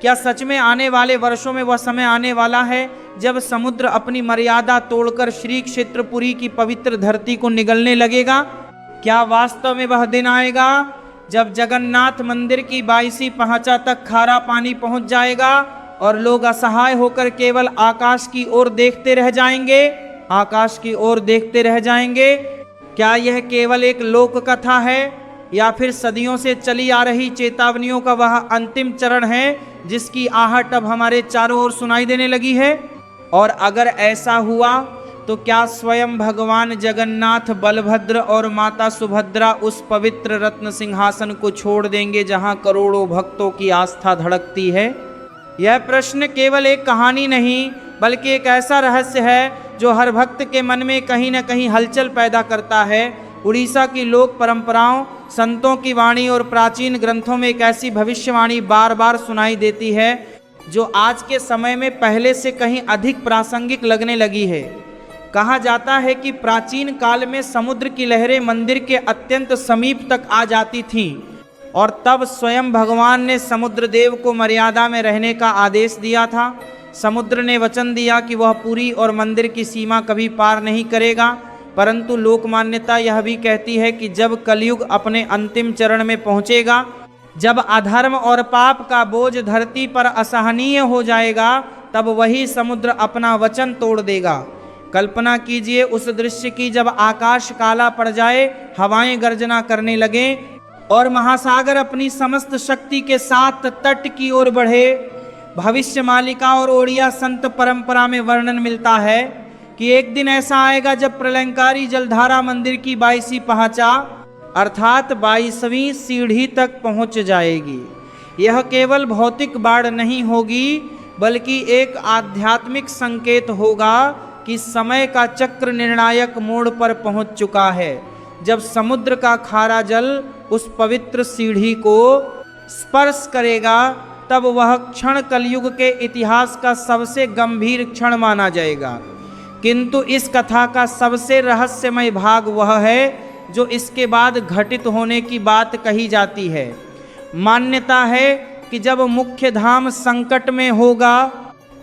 क्या सच में आने वाले वर्षों में वह समय आने वाला है जब समुद्र अपनी मर्यादा तोड़कर श्री क्षेत्रपुरी की पवित्र धरती को निगलने लगेगा? क्या वास्तव में वह दिन आएगा जब जगन्नाथ मंदिर की 22वीं पहाचा तक खारा पानी पहुंच जाएगा और लोग असहाय होकर केवल आकाश की ओर देखते रह जाएंगे? आकाश की ओर देखते रह जाएंगे। क्या यह केवल एक लोक कथा है या फिर सदियों से चली आ रही चेतावनियों का वह अंतिम चरण है जिसकी आहट अब हमारे चारों ओर सुनाई देने लगी है? और अगर ऐसा हुआ तो क्या स्वयं भगवान जगन्नाथ, बलभद्र और माता सुभद्रा उस पवित्र रत्न सिंहासन को छोड़ देंगे जहां करोड़ों भक्तों की आस्था धड़कती है? यह प्रश्न केवल एक कहानी नहीं बल्कि एक ऐसा रहस्य है जो हर भक्त के मन में कहीं न कहीं हलचल पैदा करता है। उड़ीसा की लोक परंपराओं, संतों की वाणी और प्राचीन ग्रंथों में एक ऐसी भविष्यवाणी बार बार सुनाई देती है जो आज के समय में पहले से कहीं अधिक प्रासंगिक लगने लगी है। कहा जाता है कि प्राचीन काल में समुद्र की लहरें मंदिर के अत्यंत समीप तक आ जाती थीं और तब स्वयं भगवान ने समुद्र देव को मर्यादा में रहने का आदेश दिया था। समुद्र ने वचन दिया कि वह पुरी और मंदिर की सीमा कभी पार नहीं करेगा, परंतु लोक मान्यता यह भी कहती है कि जब कलयुग अपने अंतिम चरण में पहुंचेगा, जब अधर्म और पाप का बोझ धरती पर असहनीय हो जाएगा, तब वही समुद्र अपना वचन तोड़ देगा। कल्पना कीजिए उस दृश्य की जब आकाश काला पड़ जाए, हवाएं गर्जना करने लगें और महासागर अपनी समस्त शक्ति के साथ तट की ओर बढ़े। भविष्य मालिका और ओडिया संत परंपरा में वर्णन मिलता है कि एक दिन ऐसा आएगा जब प्रलयंकारी जलधारा मंदिर की 22वीं पहाचा अर्थात 22वीं सीढ़ी तक पहुंच जाएगी। यह केवल भौतिक बाढ़ नहीं होगी बल्कि एक आध्यात्मिक संकेत होगा कि समय का चक्र निर्णायक मोड़ पर पहुंच चुका है। जब समुद्र का खारा जल उस पवित्र सीढ़ी को स्पर्श करेगा तब वह क्षण कलयुग के इतिहास का सबसे गंभीर क्षण माना जाएगा। किंतु इस कथा का सबसे रहस्यमय भाग वह है जो इसके बाद घटित होने की बात कही जाती है। मान्यता है कि जब मुख्य धाम संकट में होगा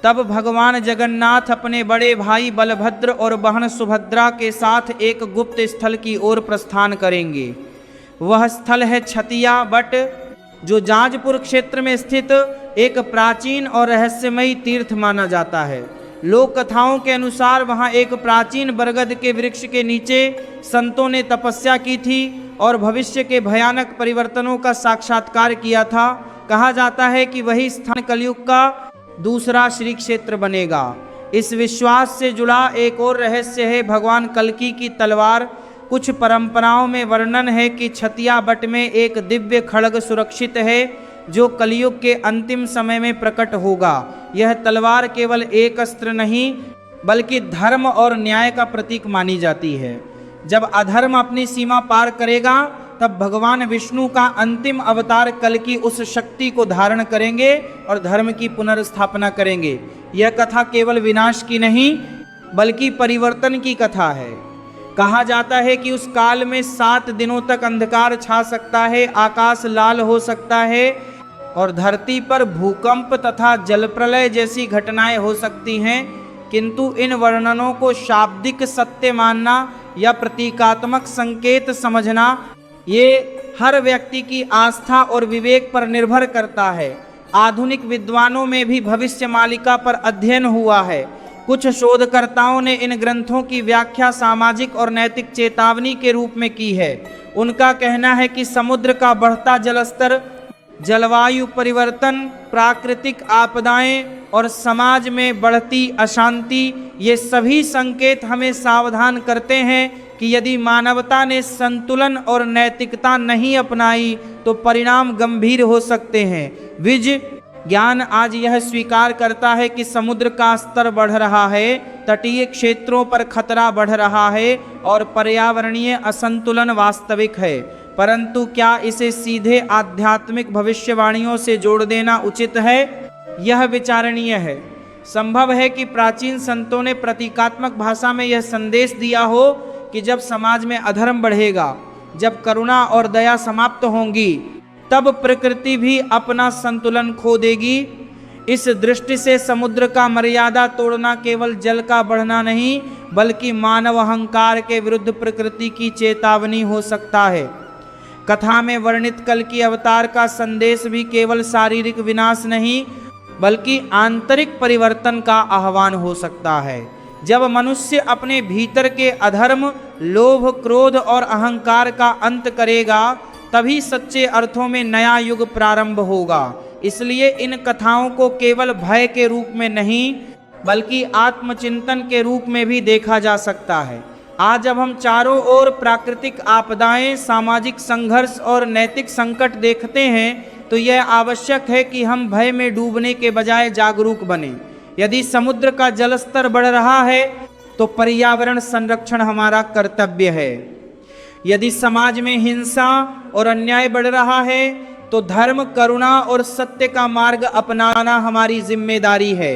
तब भगवान जगन्नाथ अपने बड़े भाई बलभद्र और बहन सुभद्रा के साथ एक गुप्त स्थल की ओर प्रस्थान करेंगे। वह स्थल है छतिया बट, जो जाजपुर क्षेत्र में स्थित एक प्राचीन और रहस्यमयी तीर्थ माना जाता है। लोक कथाओं के अनुसार वहां एक प्राचीन बरगद के वृक्ष के नीचे संतों ने तपस्या की थी और भविष्य के भयानक परिवर्तनों का साक्षात्कार किया था। कहा जाता है कि वही स्थान कलयुग का दूसरा श्री क्षेत्र बनेगा। इस विश्वास से जुड़ा एक और रहस्य है भगवान कल्की की तलवार। कुछ परंपराओं में वर्णन है कि छतिया बट में एक दिव्य खड्ग सुरक्षित है जो कलयुग के अंतिम समय में प्रकट होगा। यह तलवार केवल एक अस्त्र नहीं बल्कि धर्म और न्याय का प्रतीक मानी जाती है। जब अधर्म अपनी सीमा पार करेगा तब भगवान विष्णु का अंतिम अवतार कल्की उस शक्ति को धारण करेंगे और धर्म की पुनर्स्थापना करेंगे। यह कथा केवल विनाश की नहीं बल्कि परिवर्तन की कथा है। कहा जाता है कि उस काल में 7 दिनों तक अंधकार छा सकता है, आकाश लाल हो सकता है और धरती पर भूकंप तथा जल प्रलय जैसी घटनाएं हो सकती हैं। किंतु इन वर्णनों को शाब्दिक सत्य मानना या प्रतीकात्मक संकेत समझना ये हर व्यक्ति की आस्था और विवेक पर निर्भर करता है। आधुनिक विद्वानों में भी भविष्य मालिका पर अध्ययन हुआ है। कुछ शोधकर्ताओं ने इन ग्रंथों की व्याख्या सामाजिक और नैतिक चेतावनी के रूप में की है। उनका कहना है कि समुद्र का बढ़ता जलस्तर, जलवायु परिवर्तन, प्राकृतिक आपदाएं और समाज में बढ़ती अशांति, ये सभी संकेत हमें सावधान करते हैं कि यदि मानवता ने संतुलन और नैतिकता नहीं अपनाई तो परिणाम गंभीर हो सकते हैं। विज्ञान आज यह स्वीकार करता है कि समुद्र का स्तर बढ़ रहा है, तटीय क्षेत्रों पर खतरा बढ़ रहा है और पर्यावरणीय असंतुलन वास्तविक है। परंतु क्या इसे सीधे आध्यात्मिक भविष्यवाणियों से जोड़ देना उचित है? यह विचारणीय है। संभव है कि प्राचीन संतों ने प्रतीकात्मक भाषा में यह संदेश दिया हो कि जब समाज में अधर्म बढ़ेगा, जब करुणा और दया समाप्त होंगी, तब प्रकृति भी अपना संतुलन खो देगी। इस दृष्टि से समुद्र का मर्यादा तोड़ना केवल जल का बढ़ना नहीं बल्कि मानव अहंकार के विरुद्ध प्रकृति की चेतावनी हो सकता है। कथा में वर्णित कल की अवतार का संदेश भी केवल शारीरिक विनाश नहीं बल्कि आंतरिक परिवर्तन का आह्वान हो सकता है। जब मनुष्य अपने भीतर के अधर्म, लोभ, क्रोध और अहंकार का अंत करेगा तभी सच्चे अर्थों में नया युग प्रारंभ होगा। इसलिए इन कथाओं को केवल भय के रूप में नहीं बल्कि आत्मचिंतन के रूप में भी देखा जा सकता है। आज जब हम चारों ओर प्राकृतिक आपदाएं, सामाजिक संघर्ष और नैतिक संकट देखते हैं तो यह आवश्यक है कि हम भय में डूबने के बजाय जागरूक बने। यदि समुद्र का जलस्तर बढ़ रहा है तो पर्यावरण संरक्षण हमारा कर्तव्य है। यदि समाज में हिंसा और अन्याय बढ़ रहा है तो धर्म, करुणा और सत्य का मार्ग अपनाना हमारी जिम्मेदारी है।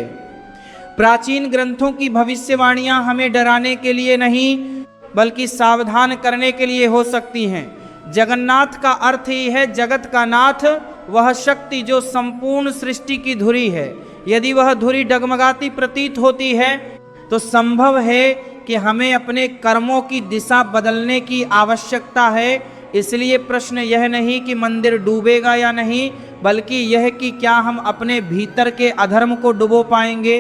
प्राचीन ग्रंथों की भविष्यवाणियां हमें डराने के लिए नहीं बल्कि सावधान करने के लिए हो सकती हैं। जगन्नाथ का अर्थ ही है जगत का नाथ, वह शक्ति जो संपूर्ण सृष्टि की धुरी है। यदि वह धुरी डगमगाती प्रतीत होती है तो संभव है कि हमें अपने कर्मों की दिशा बदलने की आवश्यकता है। इसलिए प्रश्न यह नहीं कि मंदिर डूबेगा या नहीं बल्कि यह कि क्या हम अपने भीतर के अधर्म को डुबो पाएंगे,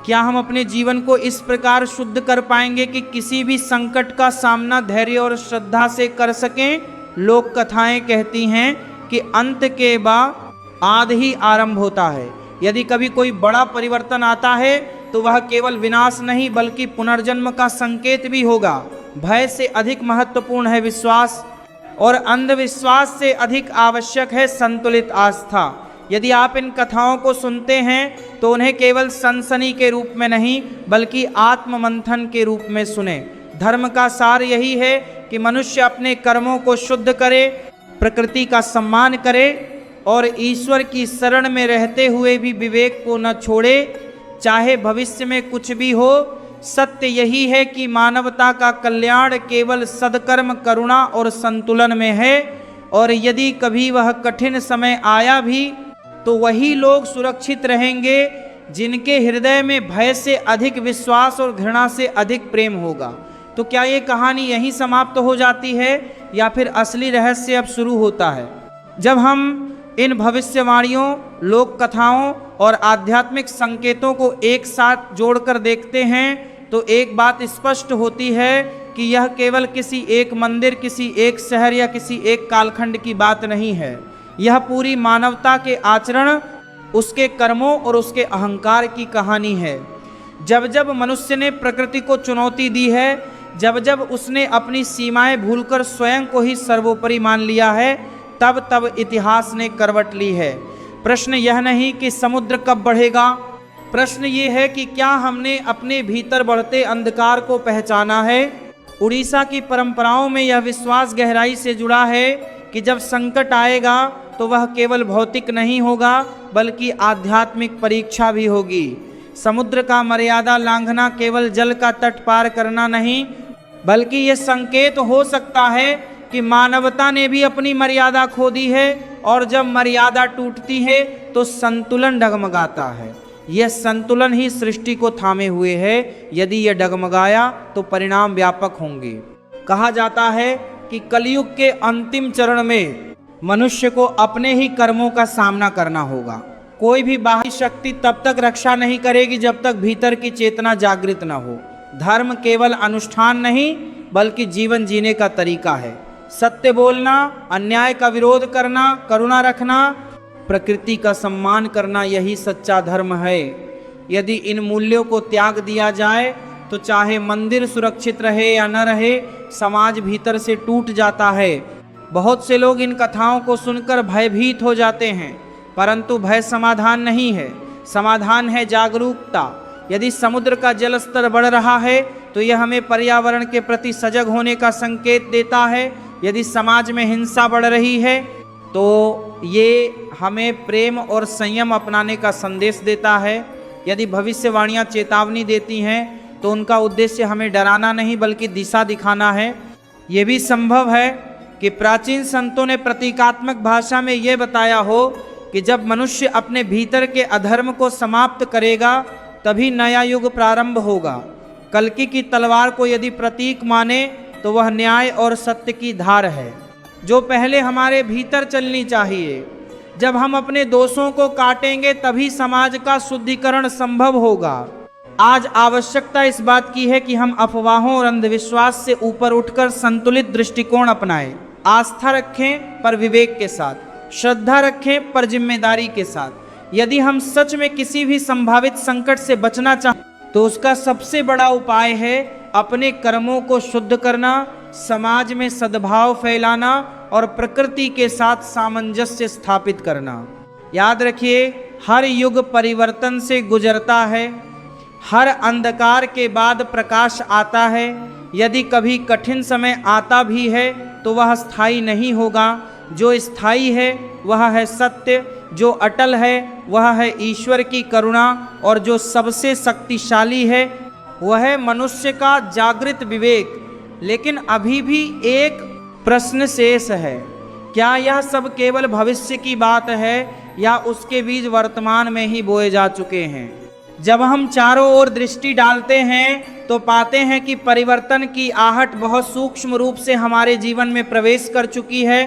क्या हम अपने जीवन को इस प्रकार शुद्ध कर पाएंगे कि किसी भी संकट का सामना धैर्य और श्रद्धा से कर सकें। लोक कथाएं कहती हैं कि अंत के बाद आद ही आरंभ होता है। यदि कभी कोई बड़ा परिवर्तन आता है तो वह केवल विनाश नहीं बल्कि पुनर्जन्म का संकेत भी होगा। भय से अधिक महत्वपूर्ण है विश्वास और अंधविश्वास से अधिक आवश्यक है संतुलित आस्था। यदि आप इन कथाओं को सुनते हैं तो उन्हें केवल सनसनी के रूप में नहीं बल्कि आत्म मंथन के रूप में सुने। धर्म का सार यही है कि मनुष्य अपने कर्मों को शुद्ध करे, प्रकृति का सम्मान करे और ईश्वर की शरण में रहते हुए भी विवेक को न छोड़े, चाहे भविष्य में कुछ भी हो। सत्य यही है कि मानवता का कल्याण केवल सद्कर्म, करुणा और संतुलन में है और यदि कभी वह कठिन समय आया भी तो वही लोग सुरक्षित रहेंगे जिनके हृदय में भय से अधिक विश्वास और घृणा से अधिक प्रेम होगा। तो क्या ये कहानी यहीं समाप्त हो जाती है या फिर असली रहस्य अब शुरू होता है? जब हम इन भविष्यवाणियों, लोक कथाओं और आध्यात्मिक संकेतों को एक साथ जोड़कर देखते हैं तो एक बात स्पष्ट होती है कि यह केवल किसी एक मंदिर, किसी एक शहर या किसी एक कालखंड की बात नहीं है। यह पूरी मानवता के आचरण, उसके कर्मों और उसके अहंकार की कहानी है। जब जब मनुष्य ने प्रकृति को चुनौती दी है, जब जब उसने अपनी सीमाएं भूलकर स्वयं को ही सर्वोपरि मान लिया है, तब तब इतिहास ने करवट ली है। प्रश्न यह नहीं कि समुद्र कब बढ़ेगा, प्रश्न ये है कि क्या हमने अपने भीतर बढ़ते अंधकार को पहचाना है। उड़ीसा की परंपराओं में यह विश्वास गहराई से जुड़ा है कि जब संकट आएगा तो वह केवल भौतिक नहीं होगा बल्कि आध्यात्मिक परीक्षा भी होगी। समुद्र का मर्यादा लांघना केवल जल का तट पार करना नहीं बल्कि यह संकेत हो सकता है कि मानवता ने भी अपनी मर्यादा खो दी है और जब मर्यादा टूटती है तो संतुलन डगमगाता है। यह संतुलन ही सृष्टि को थामे हुए है। यदि यह डगमगाया तो परिणाम व्यापक होंगे। कहा जाता है कि कलयुग के अंतिम चरण में मनुष्य को अपने ही कर्मों का सामना करना होगा। कोई भी बाहरी शक्ति तब तक रक्षा नहीं करेगी जब तक भीतर की चेतना जागृत न हो। धर्म केवल अनुष्ठान नहीं बल्कि जीवन जीने का तरीका है। सत्य बोलना, अन्याय का विरोध करना, करुणा रखना, प्रकृति का सम्मान करना, यही सच्चा धर्म है। यदि इन मूल्यों को त्याग दिया जाए तो चाहे मंदिर सुरक्षित रहे या न रहे, समाज भीतर से टूट जाता है। बहुत से लोग इन कथाओं को सुनकर भयभीत हो जाते हैं, परंतु भय समाधान नहीं है। समाधान है जागरूकता। यदि समुद्र का जल स्तर बढ़ रहा है तो यह हमें पर्यावरण के प्रति सजग होने का संकेत देता है। यदि समाज में हिंसा बढ़ रही है तो ये हमें प्रेम और संयम अपनाने का संदेश देता है। यदि भविष्यवाणियाँ चेतावनी देती हैं तो उनका उद्देश्य हमें डराना नहीं बल्कि दिशा दिखाना है। ये भी संभव है कि प्राचीन संतों ने प्रतीकात्मक भाषा में ये बताया हो कि जब मनुष्य अपने भीतर के अधर्म को समाप्त करेगा तभी नया युग प्रारंभ होगा। कल्कि की तलवार को यदि प्रतीक माने तो वह न्याय और सत्य की धार है, जो पहले हमारे भीतर चलनी चाहिए। जब हम अपने दोषों को काटेंगे तभी समाज का शुद्धिकरण संभव होगा। आज आवश्यकता इस बात की है कि हम अफवाहों और अंधविश्वास से ऊपर उठकर संतुलित दृष्टिकोण अपनाएं। आस्था रखें पर विवेक के साथ, श्रद्धा रखें पर जिम्मेदारी के साथ। यदि हम सच में किसी भी संभावित संकट से बचना चाहें तो उसका सबसे बड़ा उपाय है अपने कर्मों को शुद्ध करना, समाज में सद्भाव फैलाना और प्रकृति के साथ सामंजस्य स्थापित करना। याद रखिए, हर युग परिवर्तन से गुजरता है, हर अंधकार के बाद प्रकाश आता है। यदि कभी कठिन समय आता भी है तो वह स्थायी नहीं होगा। जो स्थायी है वह है सत्य, जो अटल है वह है ईश्वर की करुणा, और जो सबसे शक्तिशाली है वह है मनुष्य का जागृत विवेक। लेकिन अभी भी एक प्रश्न शेष है, क्या यह सब केवल भविष्य की बात है या उसके बीज वर्तमान में ही बोए जा चुके हैं? जब हम चारों ओर दृष्टि डालते हैं तो पाते हैं कि परिवर्तन की आहट बहुत सूक्ष्म रूप से हमारे जीवन में प्रवेश कर चुकी है।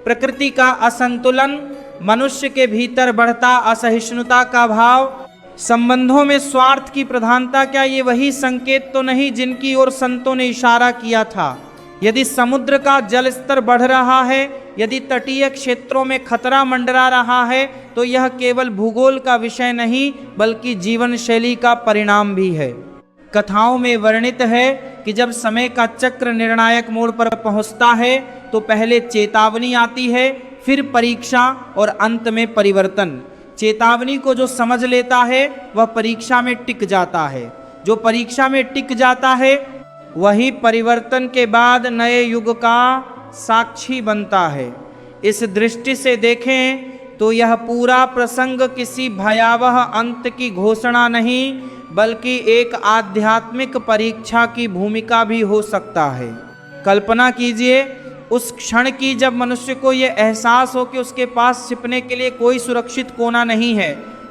प्रकृति का असंतुलन, मनुष्य के भीतर बढ़ता असहिष्णुता का भाव, संबंधों में स्वार्थ की प्रधानता, क्या ये वही संकेत तो नहीं जिनकी ओर संतों ने इशारा किया था? यदि समुद्र का जल स्तर बढ़ रहा है, यदि तटीय क्षेत्रों में खतरा मंडरा रहा है, तो यह केवल भूगोल का विषय नहीं बल्कि जीवन शैली का परिणाम भी है। कथाओं में वर्णित है कि जब समय का चक्र निर्णायक मोड़ पर पहुंचता है तो पहले चेतावनी आती है, फिर परीक्षा और अंत में परिवर्तन। चेतावनी को जो समझ लेता है वह परीक्षा में टिक जाता है, जो परीक्षा में टिक जाता है वही परिवर्तन के बाद नए युग का साक्षी बनता है। इस दृष्टि से देखें तो यह पूरा प्रसंग किसी भयावह अंत की घोषणा नहीं बल्कि एक आध्यात्मिक परीक्षा की भूमिका भी हो सकता है। कल्पना कीजिए उस क्षण की जब मनुष्य को यह एहसास हो कि उसके पास छिपने के लिए कोई सुरक्षित कोना नहीं है,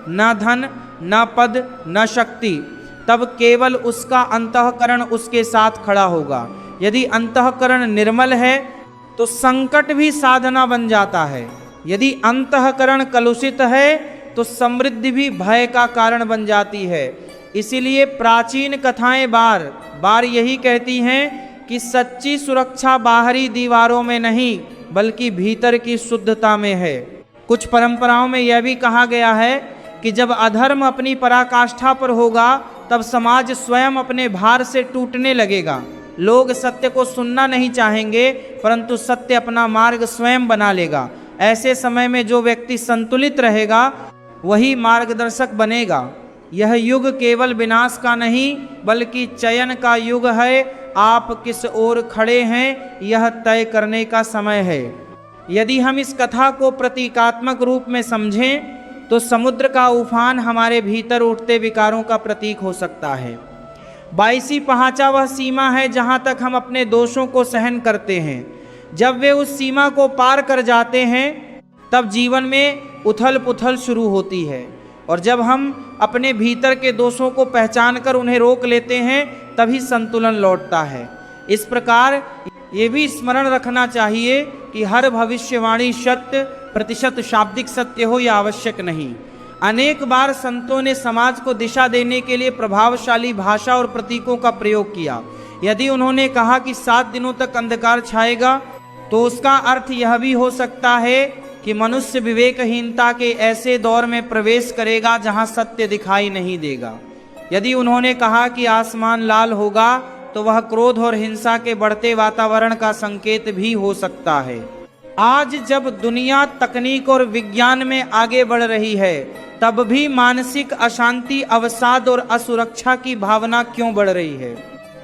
न धन, न पद, न शक्ति। तब केवल उसका अंतःकरण उसके साथ खड़ा होगा। यदि अंतःकरण निर्मल है तो संकट भी साधना बन जाता है। यदि अंतःकरण कलुषित है तो समृद्धि भी भय का कारण बन जाती है। इसीलिए प्राचीन कथाएं बार बार यही कहती हैं कि सच्ची सुरक्षा बाहरी दीवारों में नहीं बल्कि भीतर की शुद्धता में है। कुछ परंपराओं में यह भी कहा गया है कि जब अधर्म अपनी पराकाष्ठा पर होगा तब समाज स्वयं अपने भार से टूटने लगेगा। लोग सत्य को सुनना नहीं चाहेंगे परंतु सत्य अपना मार्ग स्वयं बना लेगा। ऐसे समय में जो व्यक्ति संतुलित रहेगा वही मार्गदर्शक बनेगा। यह युग केवल विनाश का नहीं बल्कि चयन का युग है। आप किस ओर खड़े हैं यह तय करने का समय है। यदि हम इस कथा को प्रतीकात्मक रूप में समझें तो समुद्र का उफान हमारे भीतर उठते विकारों का प्रतीक हो सकता है। 22 पहाचा वह सीमा है जहाँ तक हम अपने दोषों को सहन करते हैं। जब वे उस सीमा को पार कर जाते हैं तब जीवन में उथल पुथल शुरू होती है, और जब हम अपने भीतर के दोषों को पहचान कर उन्हें रोक लेते हैं तभी संतुलन लौटता है। इस प्रकार ये भी स्मरण रखना चाहिए कि हर भविष्यवाणी शत प्रतिशत शाब्दिक सत्य हो यह आवश्यक नहीं। अनेक बार संतों ने समाज को दिशा देने के लिए प्रभावशाली भाषा और प्रतीकों का प्रयोग किया। यदि उन्होंने कहा कि 7 दिनों तक अंधकार छाएगा तो उसका अर्थ यह भी हो सकता है कि मनुष्य विवेकहीनता के ऐसे दौर में प्रवेश करेगा जहां सत्य दिखाई नहीं देगा। यदि उन्होंने कहा कि आसमान लाल होगा तो वह क्रोध और हिंसा के बढ़ते वातावरण का संकेत भी हो सकता है। आज जब दुनिया तकनीक और विज्ञान में आगे बढ़ रही है तब भी मानसिक अशांति, अवसाद और असुरक्षा की भावना क्यों बढ़ रही है?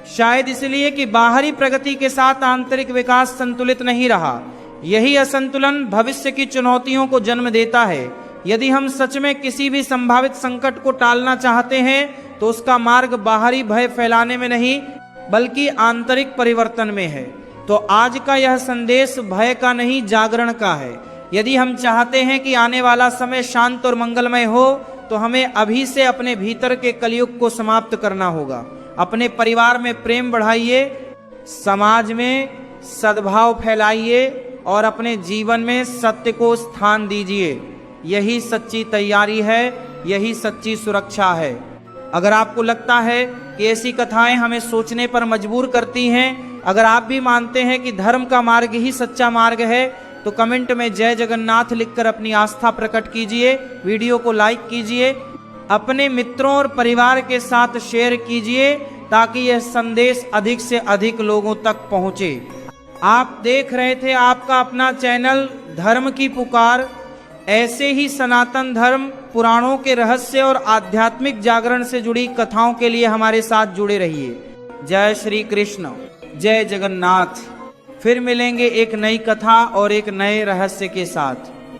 शायद इसलिए कि बाहरी प्रगति के साथ आंतरिक विकास संतुलित नहीं रहा। यही असंतुलन भविष्य की चुनौतियों को जन्म देता है। यदि हम सच में किसी भी संभावित संकट को टालना चाहते हैं तो उसका मार्ग बाहरी भय फैलाने में नहीं बल्कि आंतरिक परिवर्तन में है। तो आज का यह संदेश भय का नहीं जागरण का है। यदि हम चाहते हैं कि आने वाला समय शांत और मंगलमय हो तो हमें अभी से अपने भीतर के कलयुग को समाप्त करना होगा। अपने परिवार में प्रेम बढ़ाइए, समाज में सद्भाव फैलाइए और अपने जीवन में सत्य को स्थान दीजिए। यही सच्ची तैयारी है, यही सच्ची सुरक्षा है। अगर आपको लगता है कि ऐसी कथाएं हमें सोचने पर मजबूर करती हैं, अगर आप भी मानते हैं कि धर्म का मार्ग ही सच्चा मार्ग है, तो कमेंट में जय जगन्नाथ लिखकर अपनी आस्था प्रकट कीजिए। वीडियो को लाइक कीजिए, अपने मित्रों और परिवार के साथ शेयर कीजिए ताकि यह संदेश अधिक से अधिक लोगों तक पहुंचे। आप देख रहे थे आपका अपना चैनल धर्म की पुकार। ऐसे ही सनातन धर्म, पुराणों के रहस्य और आध्यात्मिक जागरण से जुड़ी कथाओं के लिए हमारे साथ जुड़े रहिए। जय श्री कृष्ण, जय जगन्नाथ। फिर मिलेंगे एक नई कथा और एक नए रहस्य के साथ।